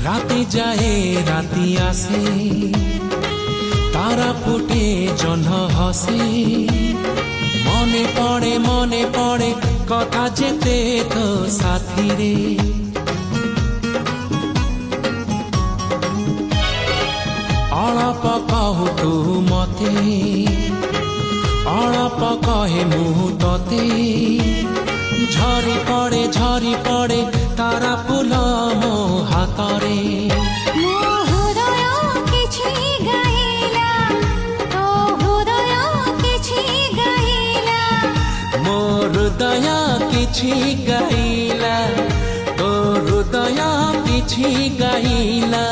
রাতে যায় রাতি আসে, তারা ফুটে জহ্ন হসে। মনে পড়ে কথা যেতে তো সাথী রে। অଳପ କହୁ ତୁ ମତେ, ଅଳପ କହେ ମୁଁ ତତେ। ଝରି ପଡ଼େ ତାରା ଫୁଲ ମୋ ହାତରେ। ମୋ ହୃଦୟ କିଛି ଗାଇଲା, ତୋ ହୃଦୟ କିଛି ଗାଇଲା। ମୋ ହୃଦୟ କିଛି ଗାଇଲା, ତୋ ହୃଦୟ କିଛି ଗାଇଲା।